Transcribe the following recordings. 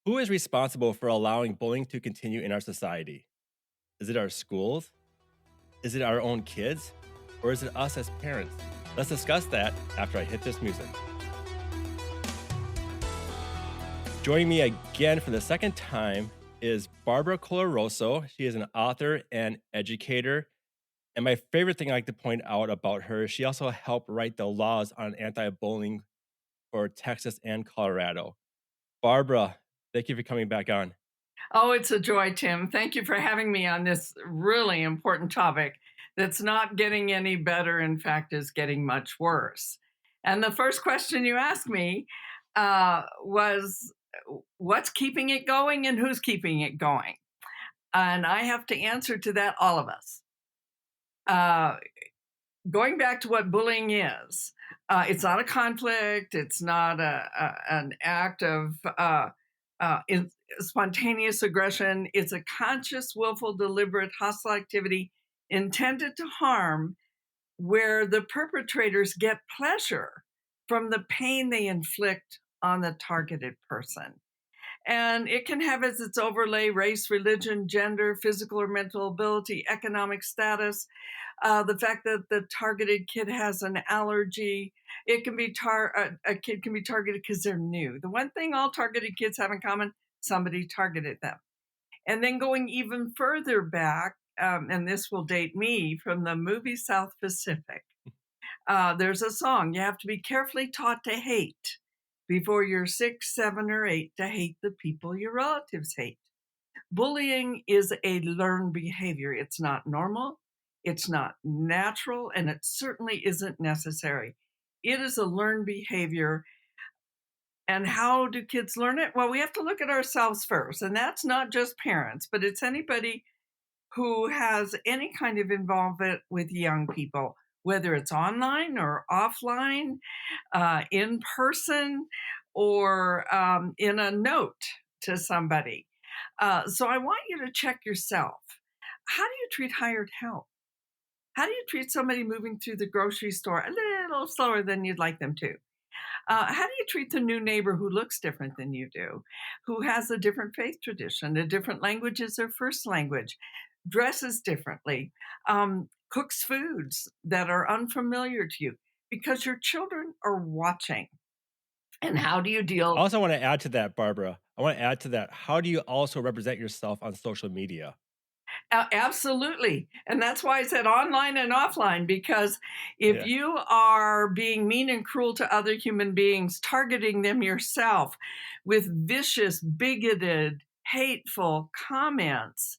Who is responsible for allowing bullying to continue in our society? Is it our schools? Is it our own kids? Or is it us as parents? Let's discuss that after I hit this music. Joining me again for the second time is Barbara Coloroso. She is an author and educator. And my favorite thing I like to point out about her, she also helped write the laws on anti bullying for Texas and Colorado. Barbara, thank you for coming back on. Oh, it's a joy, Tim. Thank you for having me on this really important topic that's not getting any better. In fact, is getting much worse. And the first question you asked me was, what's keeping it going and who's keeping it going? And I have to answer to that, all of us. Uh, Going back to what bullying is, it's not a conflict. It's not an act of spontaneous aggression. It's a conscious, willful, deliberate, hostile activity intended to harm, where the perpetrators get pleasure from the pain they inflict on the targeted person. And it can have as its overlay race, religion, gender, physical or mental ability, economic status, the fact that the targeted kid has an allergy. It can be a kid can be targeted because they're new. The one thing all targeted kids have in common: somebody targeted them. And then going even further back, and this will date me from the movie South Pacific. There's a song: you have to be carefully taught to hate before you're 6, 7, or 8 to hate the people your relatives hate. Bullying is a learned behavior. It's not normal, it's not natural, and it certainly isn't necessary. It is a learned behavior. And how do kids learn it? Well, we have to look at ourselves first, and that's not just parents, but it's anybody who has any kind of involvement with young people, whether it's online or offline, in person, or in a note to somebody. So I want you to check yourself. How do you treat hired help? How do you treat somebody moving through the grocery store a little slower than you'd like them to? How do you treat the new neighbor who looks different than you do, who has a different faith tradition, a different language as their first language, dresses differently, cooks foods that are unfamiliar to you? Because your children are watching. And how do you I deal? also want to add to that, Barbara. I want to add to that. How do you also represent yourself on social media? Absolutely. And that's why I said online and offline, because if Yeah. you are being mean and cruel to other human beings, targeting them yourself with vicious, bigoted, hateful comments,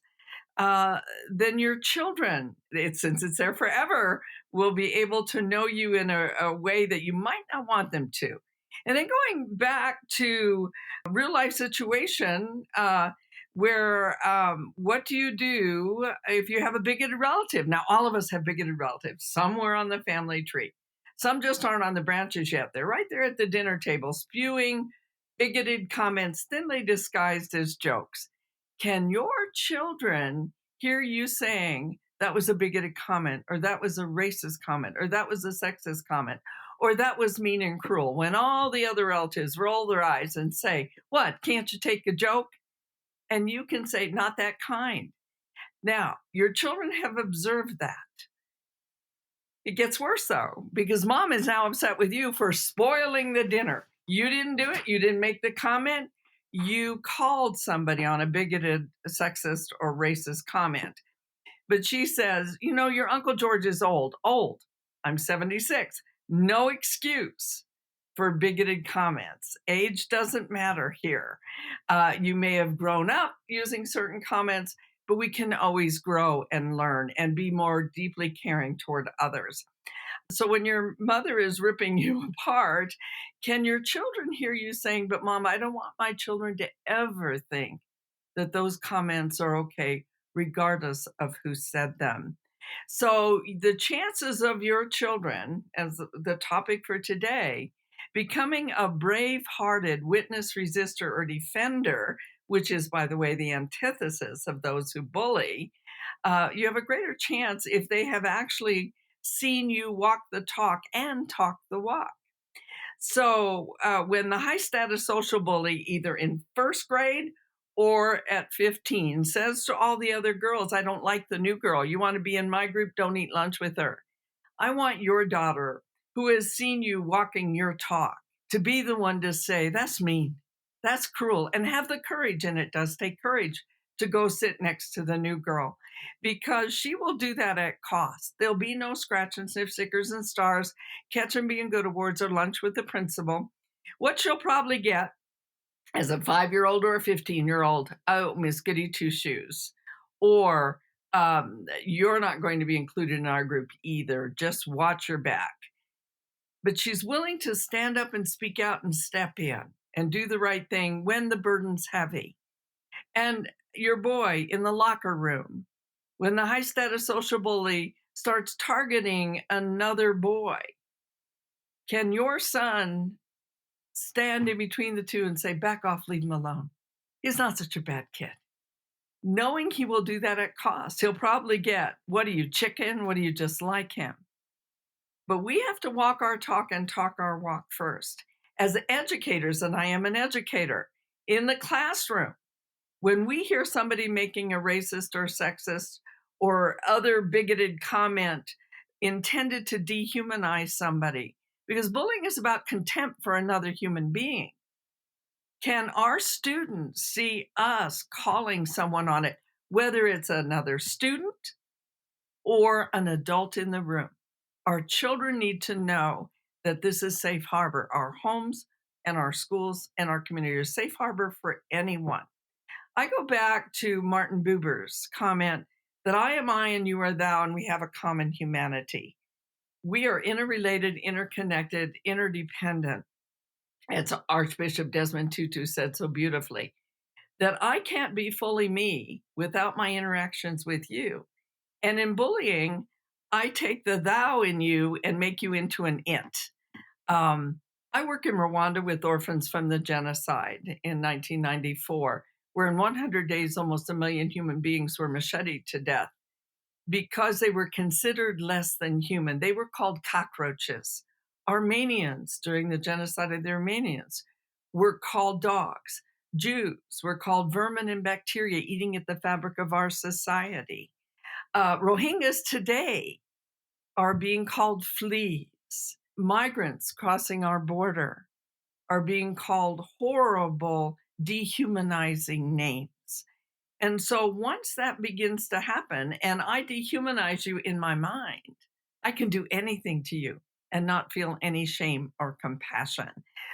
uh, then your children, since it's there forever, will be able to know you in a way that you might not want them to. And then going back to a real life situation, where what do you do if you have a bigoted relative? Now, all of us have bigoted relatives somewhere on the family tree. Some just aren't on the branches yet. They're right there at the dinner table, spewing bigoted comments, thinly disguised as jokes. Can your children hear you saying that was a bigoted comment, or that was a racist comment, or that was a sexist comment, or that was mean and cruel, when all the other relatives roll their eyes and say, "What, can't you take a joke?" And you can say, "Not that kind." Now, your children have observed that. It gets worse though, because mom is now upset with you for spoiling the dinner. You didn't do it. You didn't make the comment. You called somebody on a bigoted, sexist, or racist comment. But she says, your Uncle George is old. Old. I'm 76. No excuse for bigoted comments. Age doesn't matter here. You may have grown up using certain comments, but we can always grow and learn and be more deeply caring toward others. So when your mother is ripping you apart, can your children hear you saying, "But mom, I don't want my children to ever think that those comments are okay, regardless of who said them." So the chances of your children, as the topic for today, becoming a brave-hearted witness, resistor, or defender, which is, by the way, the antithesis of those who bully, you have a greater chance if they have actually seen you walk the talk and talk the walk. So when the high status social bully, either in first grade or at 15, says to all the other girls, I don't like the new girl. You want to be in my group? Don't eat lunch with her. I want your daughter, who has seen you walking your talk, to be the one to say, that's mean, that's cruel, and have the courage. And it does take courage to go sit next to the new girl because she will do that at cost. There'll be no scratch and sniff stickers and stars, catch and being good awards, or lunch with the principal. What she'll probably get as a 5-year-old or a 15-year-old, oh, Miss Goody Two Shoes, or you're not going to be included in our group either. Just watch your back. But she's willing to stand up and speak out and step in and do the right thing when the burden's heavy. And your boy in the locker room, when the high status social bully starts targeting another boy, can your son stand in between the two and say, back off, leave him alone? He's not such a bad kid. Knowing he will do that at cost, he'll probably get, what are you, chicken? What do you just like him? But we have to walk our talk and talk our walk first. As educators, and I am an educator, in the classroom, when we hear somebody making a racist or sexist or other bigoted comment intended to dehumanize somebody, because bullying is about contempt for another human being, can our students see us calling someone on it, whether it's another student or an adult in the room? Our children need to know that this is safe harbor. Our homes and our schools and our community are safe harbor for anyone. I go back to Martin Buber's comment that I am I and you are thou, and we have a common humanity. We are interrelated, interconnected, interdependent. It's Archbishop Desmond Tutu said so beautifully that I can't be fully me without my interactions with you. And in bullying, I take the thou in you and make you into an it. Um, I work in Rwanda with orphans from the genocide in 1994, where in 100 days, almost 1 million human beings were macheted to death because they were considered less than human. They were called cockroaches. Armenians, during the genocide of the Armenians, were called dogs. Jews were called vermin and bacteria eating at the fabric of our society. Rohingyas today are being called fleas. Migrants crossing our border are being called horrible, dehumanizing names. And so once that begins to happen and I dehumanize you in my mind, I can do anything to you and not feel any shame or compassion.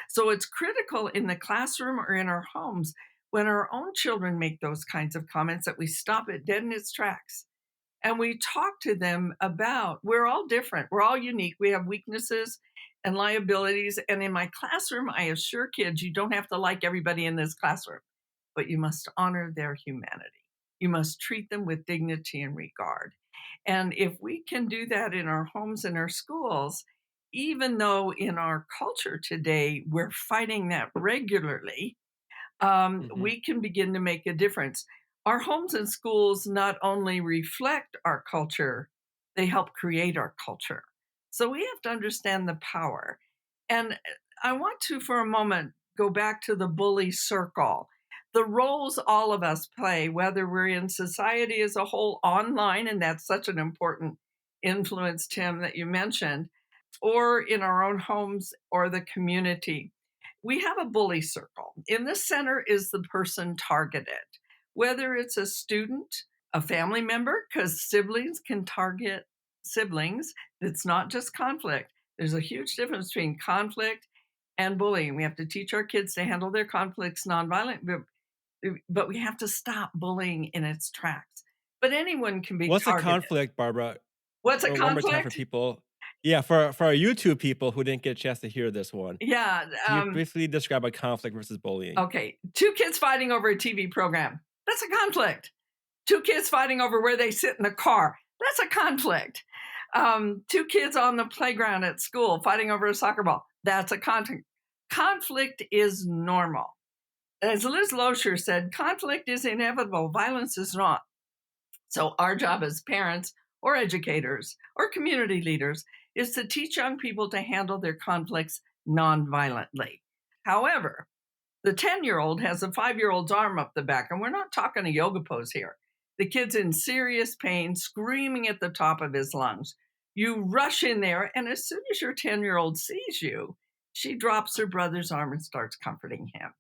So it's critical in the classroom or in our homes when our own children make those kinds of comments that we stop it dead in its tracks and we talk to them about we're all different, we're all unique, we have weaknesses and liabilities. And in my classroom, I assure kids you don't have to like everybody in this classroom, but you must honor their humanity. You must treat them with dignity and regard. And if we can do that in our homes and our schools, even though in our culture today we're fighting that regularly, Mhm. we can begin to make a difference. Our homes and schools not only reflect our culture, they help create our culture. So we have to understand the power. And I want to, for a moment, go back to the bully circle. The roles all of us play, whether we're in society as a whole online, and that's such an important influence, Tim, that you mentioned, or in our own homes or the community. We have a bully circle. In the center is the person targeted, whether it's a student, a family member, because siblings can target siblings. It's not just conflict. There's a huge difference between conflict and bullying. We have to teach our kids to handle their conflicts nonviolent, but we have to stop bullying in its tracks. But anyone can be What's a targeted. conflict, Barbara? What's a For one more time for conflict? people. Yeah, for our YouTube people who didn't get a chance to hear this one. Yeah. Can you briefly describe a conflict versus bullying? Okay, two kids fighting over a TV program. That's a conflict. Two kids fighting over where they sit in the car. That's a conflict. Two kids on the playground at school fighting over a soccer ball. That's a conflict. Conflict is normal. As Liz Loescher said, conflict is inevitable. Violence is not. So our job as parents or educators or community leaders is to teach young people to handle their conflicts nonviolently. However, the 10-year-old has a 5-year-old's arm up the back, and we're not talking a yoga pose here. The kid's in serious pain, screaming at the top of his lungs. You rush in there, and as soon as your 10-year-old sees you, she drops her brother's arm and starts comforting him.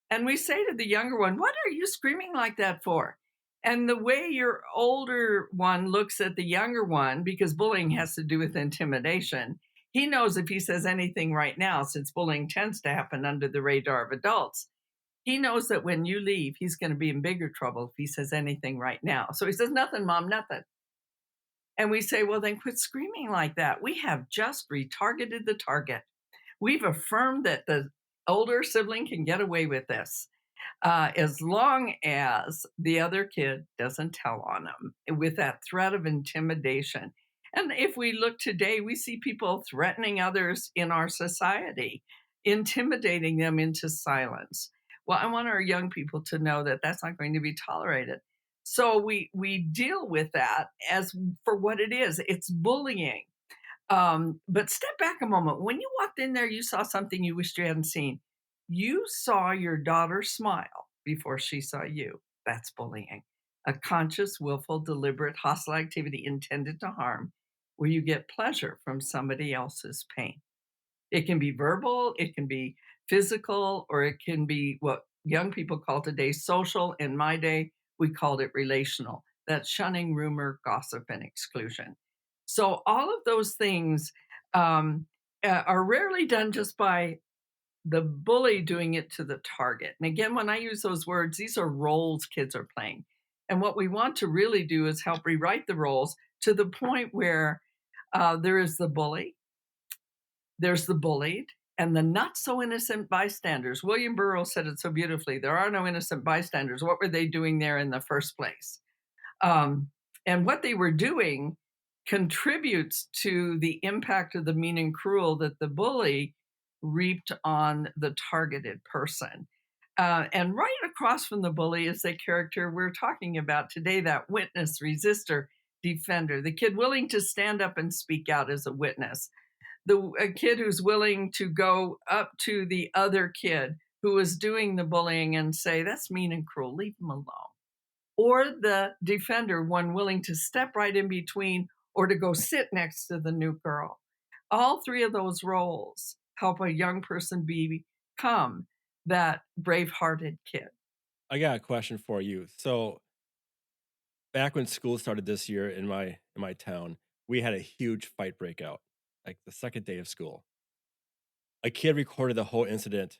And we say to the younger one, "What are you screaming like that for?" And the way your older one looks at the younger one, because bullying has to do with intimidation, he knows if he says anything right now, since bullying tends to happen under the radar of adults, he knows that when you leave, he's going to be in bigger trouble if he says anything right now. So he says, "Nothing, mom, nothing." And we say, "Well, then quit screaming like that. We have just retargeted the target. We've affirmed that the older sibling can get away with this as long as the other kid doesn't tell on them with that threat of intimidation." And if we look today, we see people threatening others in our society, intimidating them into silence. Well, I want our young people to know that that's not going to be tolerated. So we deal with that as for what it is. It's bullying. But step back a moment. When you walked in there, you saw something you wished you hadn't seen. You saw your daughter smile before she saw you. That's bullying. A conscious, willful, deliberate, hostile activity intended to harm, where you get pleasure from somebody else's pain. It can be verbal, it can be physical, or it can be what young people call today social. In my day, we called it relational. That's shunning, rumor, gossip, and exclusion. So all of those things are rarely done just by the bully doing it to the target. And again, when I use those words, these are roles kids are playing. And what we want to really do is help rewrite the roles to the point where there is the bully, there's the bullied, and the not so innocent bystanders. William Burroughs said it so beautifully. There are no innocent bystanders. What were they doing there in the first place? Um, and what they were doing contributes to the impact of the mean and cruel that the bully reaped on the targeted person. And right across from the bully is the character we're talking about today, that witness, resistor, defender, the kid willing to stand up and speak out as a witness, a kid who's willing to go up to the other kid who is doing the bullying and say, "That's mean and cruel, leave him alone." Or the defender, one willing to step right in between or to go sit next to the new girl. All three of those roles help a young person become that brave-hearted kid. I got a question for you. So back when school started this year in my town, we had a huge fight breakout, like the second day of school. A kid recorded the whole incident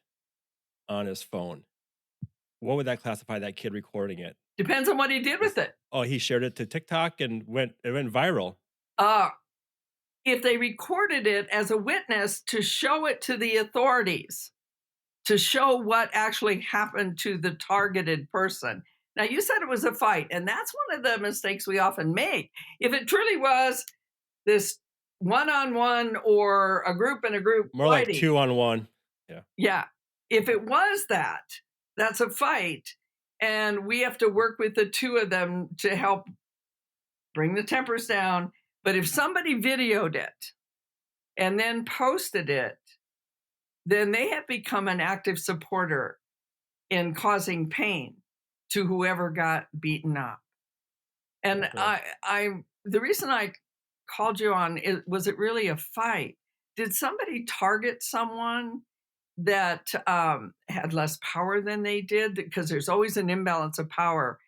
on his phone. What would that classify that kid recording it? Depends on what he did with Is it. oh, he shared it to TikTok and it went viral. Uh, if they recorded it as a witness to show it to the authorities, to show what actually happened to the targeted person. Now, you said it was a fight, and that's one of the mistakes we often make. If it truly was this one on one or a group and a group More like fighting, 2 on 1. Yeah. yeah, if it was that, that's a fight. And we have to work with the two of them to help bring the tempers down. But if somebody videoed it and then posted it, then they have become an active supporter in causing pain to whoever got beaten up. And Okay. the reason I called you on it was it really a fight? Did somebody target someone that had less power than they did? Because there's always an imbalance of power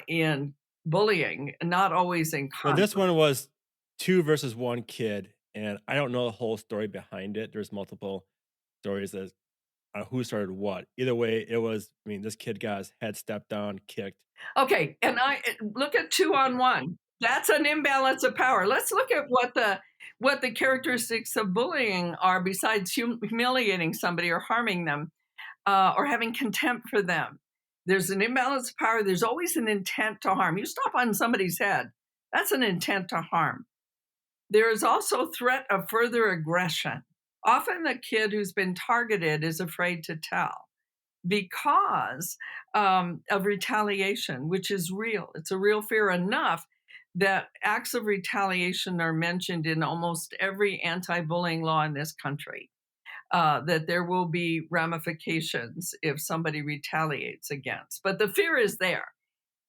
in bullying, not always in Well, this conflict. one was 2 versus 1 kid, and I don't know the whole story behind it. There's multiple stories as who started what. Either way, it was I mean, this kid got his head stepped on, kicked. Okay, and I look at 2 on 1. That's an imbalance of power. Let's look at what the characteristics of bullying are besides humiliating somebody or harming them, or having contempt for them. There's an imbalance of power. There's always an intent to harm. You stop on somebody's head, that's an intent to harm. There is also threat of further aggression. Often the kid who's been targeted is afraid to tell because of retaliation, which is real. It's a real fear enough that acts of retaliation are mentioned in almost every anti bullying law in this country. that there will be ramifications if somebody retaliates against. But the fear is there.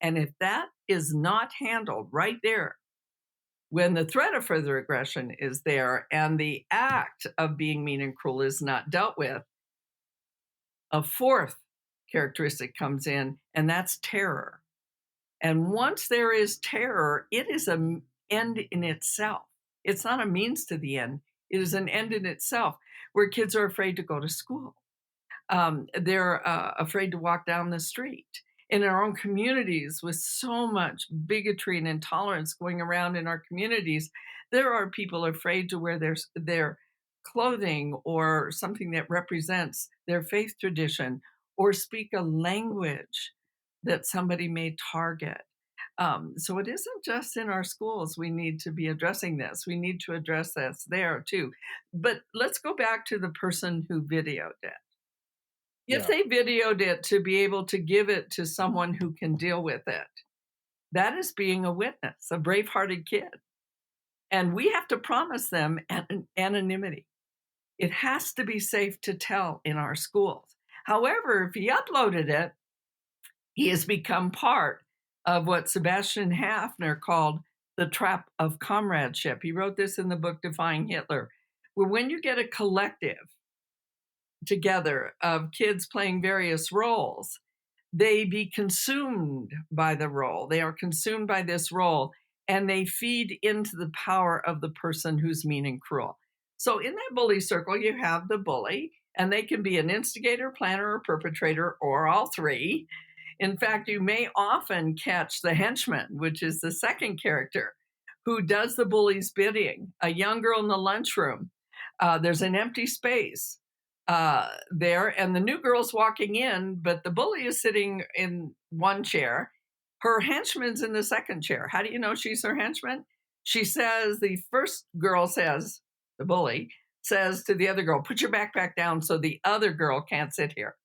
And if that is not handled right there, when the threat of further aggression is there and the act of being mean and cruel is not dealt with, a fourth characteristic comes in, and that's terror. And once there is terror, it is an end in itself. It's not a means to the end, it is an end in itself where kids are afraid to go to school. They're afraid to walk down the street. In our own communities, with so much bigotry and intolerance going around in our communities, there are people afraid to wear their clothing or something that represents their faith tradition or speak a language that somebody may target. So it isn't just in our schools we need to be addressing this. We need to address this there too. But let's go back to the person who videoed it. If Yeah. they videoed it to be able to give it to someone who can deal with it, that is being a witness, a brave-hearted kid. And we have to promise them anonymity. It has to be safe to tell in our schools. However, if he uploaded it, he has become part of what Sebastian Hafner called the trap of comradeship. He wrote this in the book Defying Hitler, where when you get a collective together of kids playing various roles, they be consumed by the role. They are consumed by this role and they feed into the power of the person who's mean and cruel. So in that bully circle, you have the bully, and they can be an instigator, planner, or perpetrator, or all three. In fact, you may often catch the henchman, which is the second character, who does the bully's bidding. A young girl in the lunchroom. There's an empty space there, and the new girl's walking in, but the bully is sitting in one chair. Her henchman's in the second chair. How do you know she's her henchman? She says, the first girl says, the bully says to the other girl, put your backpack down so the other girl can't sit here.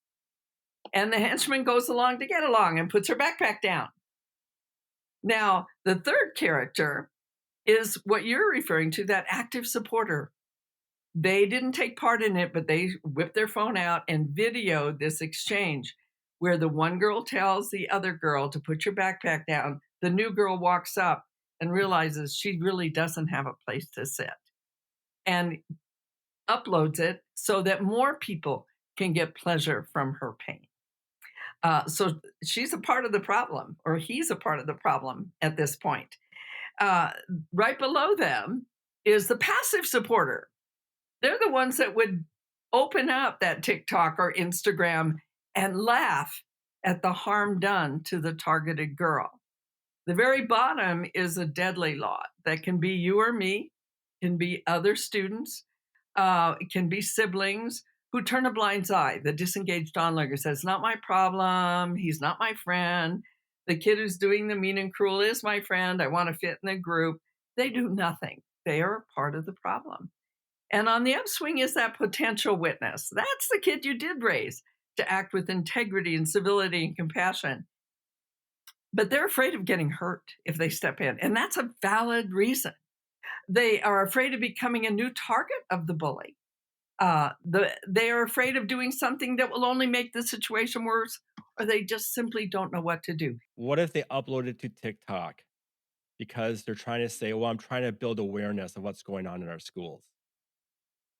And the henchman goes along to get along and puts her backpack down. Now, the third character is what you're referring to, that active supporter. They didn't take part in it, but they whipped their phone out and videoed this exchange where the one girl tells the other girl to put your backpack down. The new girl walks up and realizes she really doesn't have a place to sit and uploads it so that more people can get pleasure from her pain. So she's a part of the problem, or he's a part of the problem at this point. Uh, right below them is the passive supporter. They're the ones that would open up that TikTok or Instagram and laugh at the harm done to the targeted girl. The very bottom is a deadly lot that can be you or me, can be other students, it can be siblings who turn a blind eye. The disengaged onlooker says, not my problem. He's not my friend. The kid who's doing the mean and cruel is my friend. I want to fit in the group. They do nothing. They are part of the problem. And on the upswing is that potential witness. That's the kid you did raise to act with integrity and civility and compassion. But they're afraid of getting hurt if they step in. And that's a valid reason. They are afraid of becoming a new target of the bully. They are afraid of doing something that will only make the situation worse, or they just simply don't know what to do. What if they upload it to TikTok because they're trying to say, well, I'm trying to build awareness of what's going on in our schools?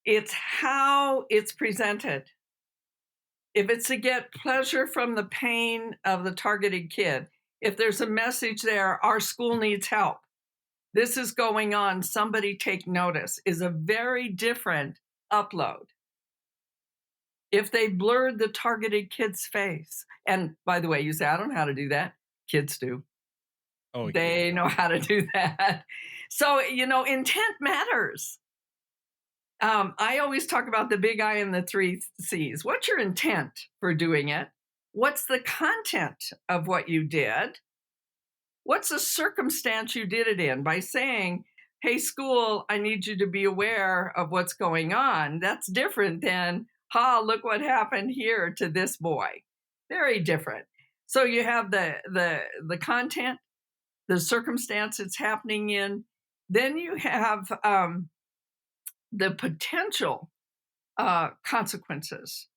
It's how it's presented. If it's to get pleasure from the pain of the targeted kid, if there's a message there, our school needs help. This is going on. Somebody take notice is a very different upload. If they blurred the targeted kid's face, and by the way, you say, I don't know how to do that. Kids do. Oh, yeah. They know how to do that. So, intent matters. I always talk about the big I and the three C's. What's your intent for doing it? What's the content of what you did? What's the circumstance you did it in? By saying, hey, school, I need you to be aware of what's going on. That's different than, look what happened here to this boy. Very different. So you have the content, the circumstance it's happening in. Then you have the potential consequences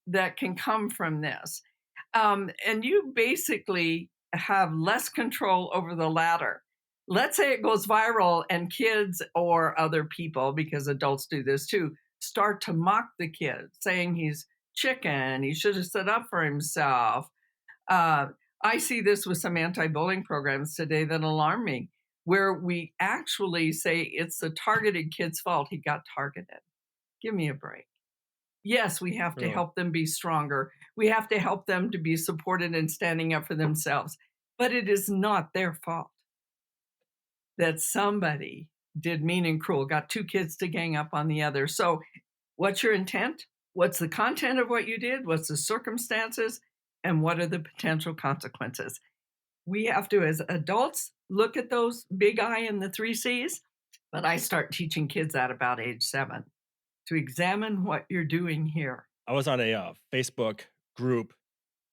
that can come from this. And you basically have less control over the latter. Let's say it goes viral and kids or other people, because adults do this too, start to mock the kid, saying he's chicken, he should have stood up for himself. Uh, I see this with some anti bullying programs today that alarm me, where we actually say it's the targeted kid's fault. He got targeted. Give me a break. Yes, we have to True. help them be stronger. We have to help them to be supported and standing up for themselves. But it is not their fault that somebody did mean and cruel, got two kids to gang up on the other. So, what's your intent? What's the content of what you did? What's the circumstances? And what are the potential consequences? We have to, as adults, look at those big I and the three C's. But I start teaching kids that about age 7 to examine what you're doing here. I was on a Facebook group.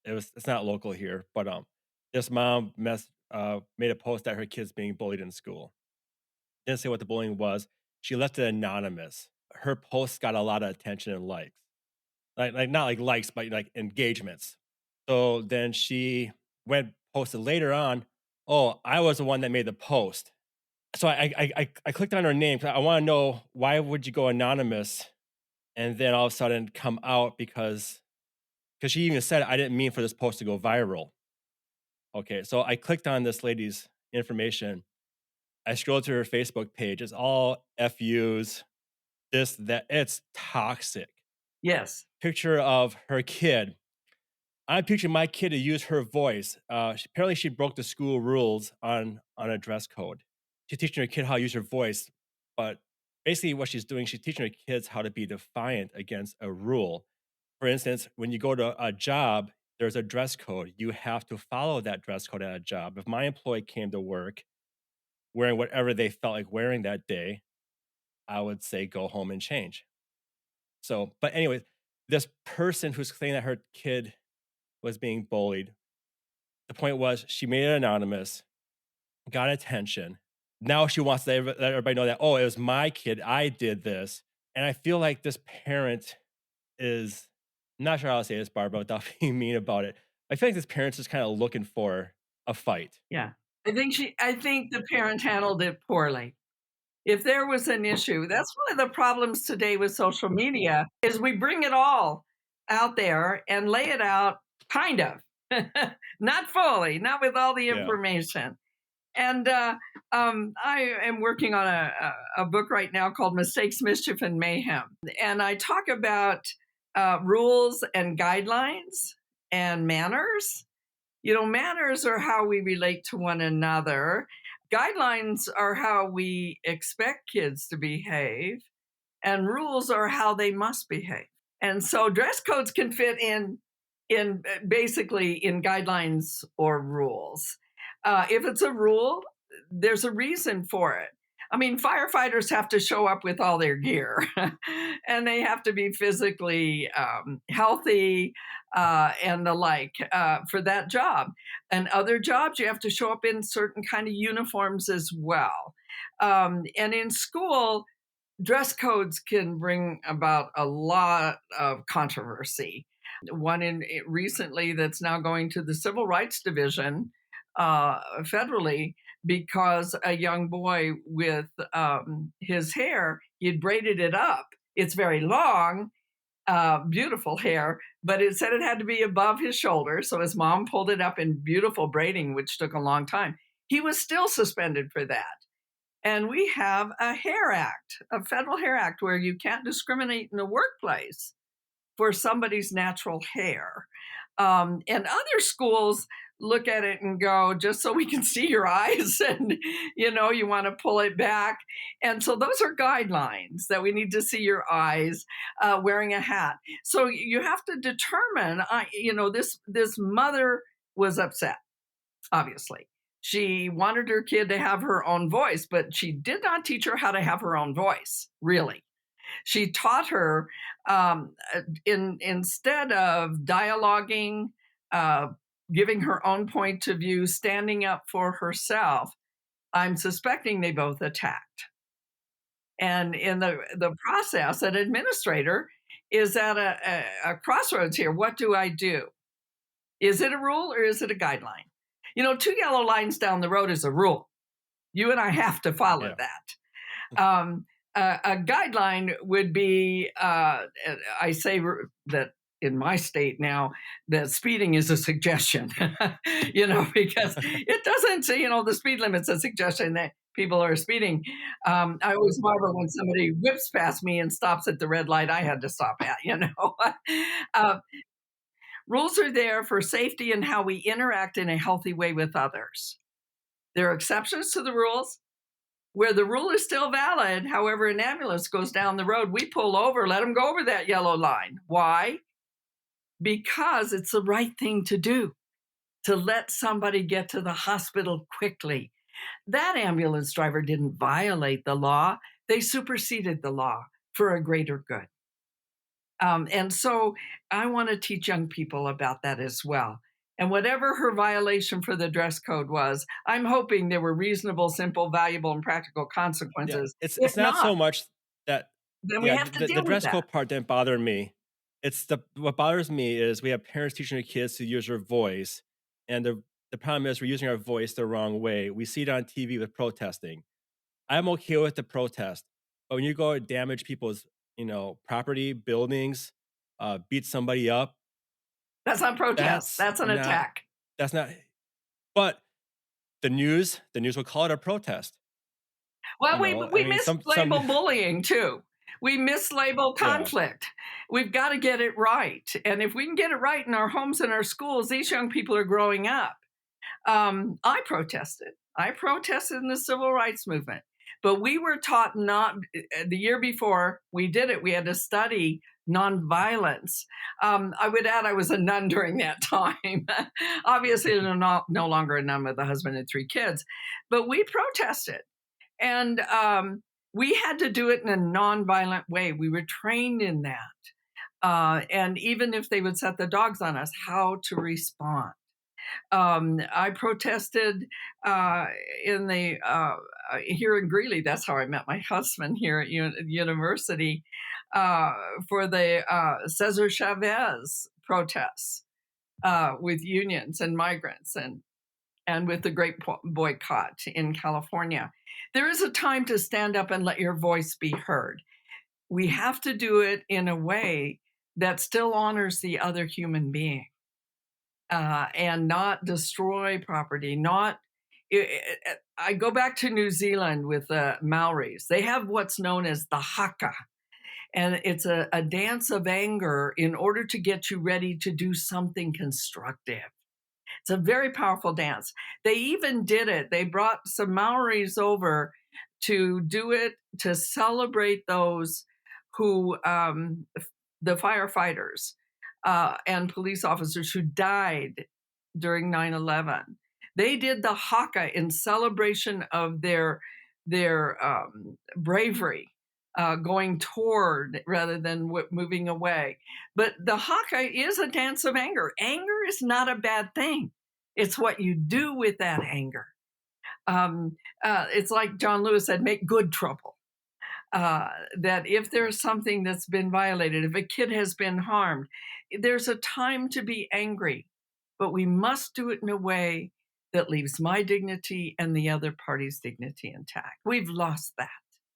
It's not local here, but this mom made a post that her kid's being bullied in school. Didn't say what the bullying was. She left it anonymous. Her post got a lot of attention and likes. Like not like likes, but like engagements. So then she went posted later on, "Oh, I was the one that made the post." So I clicked on her name 'cause I wanna know why would you go anonymous and then all of a sudden come out because she even said, "I didn't mean for this post to go viral." Okay, so I clicked on this lady's information. I scrolled to her Facebook page. It's all FUs, this, that. It's toxic. Yes. Picture of her kid. I'm teaching my kid to use her voice. Apparently, she broke the school rules on a dress code. She's teaching her kid how to use her voice, but basically, what she's doing, she's teaching her kids how to be defiant against a rule. For instance, when you go to a job, there's a dress code. You have to follow that dress code at a job. If my employee came to work wearing whatever they felt like wearing that day, I would say go home and change. So, but anyway, this person who's claiming that her kid was being bullied, the point was she made it anonymous, got attention. Now she wants to let everybody know that, oh, it was my kid. I did this. And I feel like this parent is not sure how to say this, Barbara, without being mean about it. I feel like this parent's just kind of looking for a fight. Yeah. I think the parent handled it poorly. If there was an issue, that's one of the problems today with social media is we bring it all out there and lay it out kind of. Not fully, not with all the Yeah. information. And I am working on a book right now called Mistakes, Mischief, and Mayhem. And I talk about rules and guidelines and manners. You know, manners are how we relate to one another. Guidelines are how we expect kids to behave, and rules are how they must behave. And so dress codes can fit in basically in guidelines or rules. If it's a rule, there's a reason for it. I mean, firefighters have to show up with all their gear, and they have to be physically healthy and the like for that job. And other jobs, you have to show up in certain kind of uniforms as well. And in school, dress codes can bring about a lot of controversy. One in recently that's now going to the Civil Rights Division federally because a young boy with his hair, he had braided it up. It's very long, beautiful hair, but it said it had to be above his shoulder. So his mom pulled it up in beautiful braiding, which took a long time. He was still suspended for that. And we have a hair act, a federal hair act, where you can't discriminate in the workplace for somebody's natural hair. And other schools look at it and go, just so we can see your eyes, and you want to pull it back. And so those are guidelines that we need to see your eyes wearing a hat. So you have to determine. This mother was upset, obviously. She wanted her kid to have her own voice, but she did not teach her how to have her own voice, really. She taught her instead of dialoguing, giving her own point of view, standing up for herself. I'm suspecting they both attacked. And in the process, an administrator is at a crossroads here. What do I do? Is it a rule or is it a guideline? You know, two yellow lines down the road is a rule. You and I have to follow Yeah. that. Um, a guideline would be, I say that in my state now, that speeding is a suggestion, because it doesn't say, the speed limit's a suggestion that people are speeding. I always marvel when somebody whips past me and stops at the red light I had to stop at. uh, Rules are there for safety and how we interact in a healthy way with others. There are exceptions to the rules where the rule is still valid. However, an ambulance goes down the road, we pull over, let them go over that yellow line. Why? Because it's the right thing to do to let somebody get to the hospital quickly. That ambulance driver didn't violate the law, they superseded the law for a greater good. And so I want to teach young people about that as well. And whatever her violation for the dress code was, I'm hoping there were reasonable, simple, valuable, and practical Yeah, consequences. If it's not not, so much that then we yeah, have to the deal with dress that. code part didn't bother me. It's the what bothers me is we have parents teaching their kids to use their voice, and the problem is we're using our voice the wrong way. We see it on TV with protesting. I'm okay with the protest, but when you go and damage people's, property, buildings, beat somebody up, That's not protest. that's That's an not attack. that's not but the news will call it a protest, Well, you we know? I we mean, some mislabel bullying too. We mislabel yeah. conflict. We've got to get it right. And if we can get it right in our homes and our schools, these young people are growing up. I protested. I protested in the civil rights movement, but we were taught not. The year before we did it, we had to study nonviolence. I would add I was a nun during that time. Obviously, I'm no longer a nun with a husband and three kids, but we protested. And we had to do it in a nonviolent way. We were trained in that. And even if they would set the dogs on us, how to respond. I protested uh, in the here in Greeley. That's how I met my husband here at university uh, for the Cesar Chavez protests with unions and migrants and with the great boycott in California. There is a time to stand up and let your voice be heard. We have to do it in a way that still honors the other human being and not destroy property. Not, I go back to New Zealand with the Maoris. They have what's known as the haka, and it's a dance of anger in order to get you ready to do something constructive. It's a very powerful dance. They even did it. They brought some Maoris over to do it to celebrate those who, the firefighters and police officers who died during 9/11. They did the haka in celebration of their bravery, going toward rather than moving away. But the haka is a dance of anger. Anger is not a bad thing. It's what you do with that anger. It's like John Lewis said, make good trouble. That if there's something that's been violated, if a kid has been harmed, there's a time to be angry, but we must do it in a way that leaves my dignity and the other party's dignity intact. We've lost that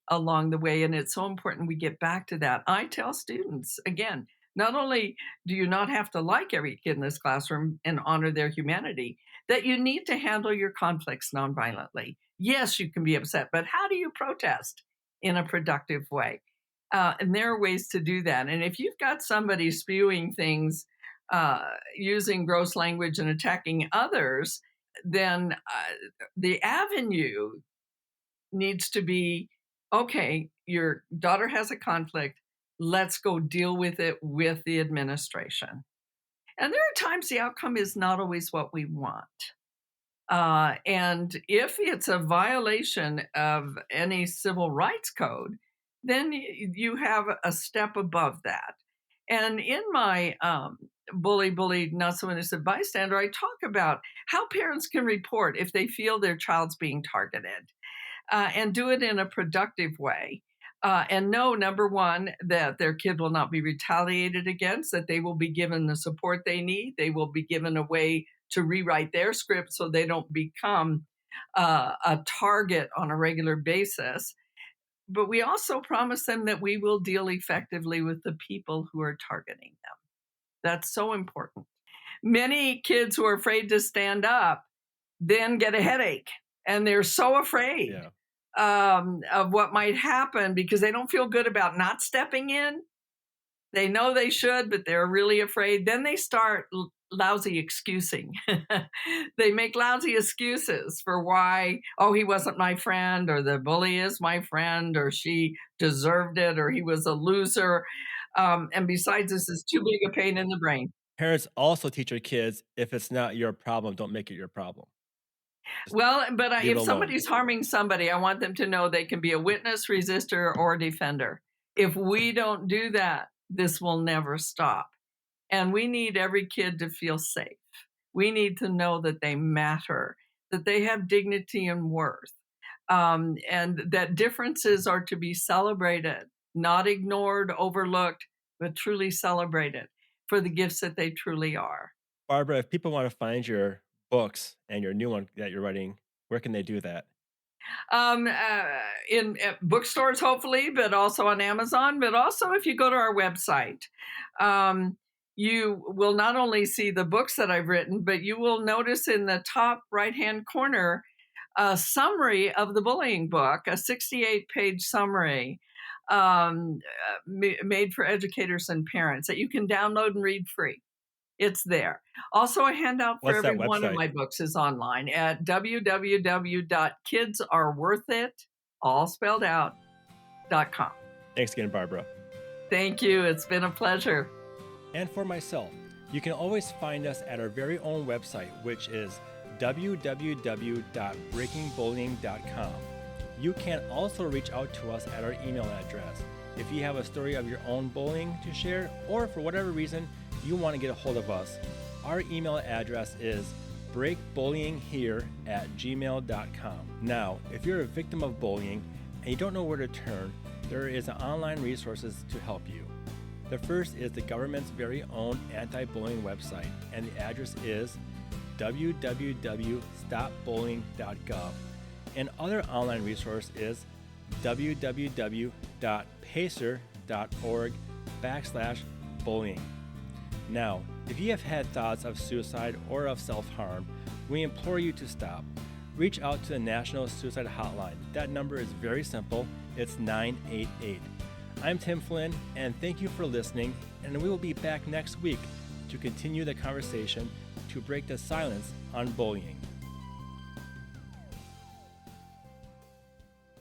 along the way, and it's so important we get back to that. I tell students again, not only do you not have to like every kid in this classroom and honor their humanity, that you need to handle your conflicts nonviolently. Yes, you can be upset, but how do you protest in a productive way? And there are ways to do that. And if you've got somebody spewing things, using gross language and attacking others, then the avenue needs to be okay, your daughter has a conflict. Let's go deal with it with the administration. And there are times the outcome is not always what we want. And if it's a violation of any civil rights code, then you have a step above that. And in my bullied, not so innocent bystander, I talk about how parents can report if they feel their child's being targeted and do it in a productive way. And know, number one, that their kid will not be retaliated against, that they will be given the support they need. They will be given a way to rewrite their script so they don't become a target on a regular basis. But we also promise them that we will deal effectively with the people who are targeting them. That's so important. Many kids who are afraid to stand up then get a headache, and they're so afraid Yeah. of what might happen because they don't feel good about not stepping in. They know they should, but they're really afraid. Then they start lousy excusing. They make lousy excuses for why, oh, he wasn't my friend, or the bully is my friend, or she deserved it, or he was a loser. And besides, this is too big a pain in the brain. Parents also teach your kids, if it's not your problem, don't make it your problem. Just Well, but leave it if alone. somebody's harming somebody, I want them to know they can be a witness, resistor, or defender. If we don't do that, this will never stop. And we need every kid to feel safe. We need to know that they matter, that they have dignity and worth, and that differences are to be celebrated, not ignored, overlooked, but truly celebrated for the gifts that they truly are. Barbara, if people want to find your books and your new one that you're writing, where can they do that? In bookstores, hopefully, but also on Amazon. But also, if you go to our website, um, you will not only see the books that I've written, but you will notice in the top right hand corner a summary of the bullying book, a 68-page summary made for educators and parents that you can download and read free. It's there. Also, a handout for What's that every one of website? my books is online at www.kidsarworthit, all spelled out, .com. Thanks again, Barbara. Thank you. It's been a pleasure. And for myself, you can always find us at our very own website, which is www.breakingbullying.com. You can also reach out to us at our email address. If you have a story of your own bullying to share, or for whatever reason you want to get a hold of us, our email address is breakbullyinghere@gmail.com. Now, if you're a victim of bullying and you don't know where to turn, there is online resources to help you. The first is the government's very own anti-bullying website, and the address is www.stopbullying.gov. And other online resource is www.pacer.org/bullying. Now, if you have had thoughts of suicide or of self-harm, we implore you to stop. Reach out to the National Suicide Hotline. That number is very simple. It's 988. I'm Tim Flynn, and thank you for listening, and we will be back next week to continue the conversation to break the silence on bullying.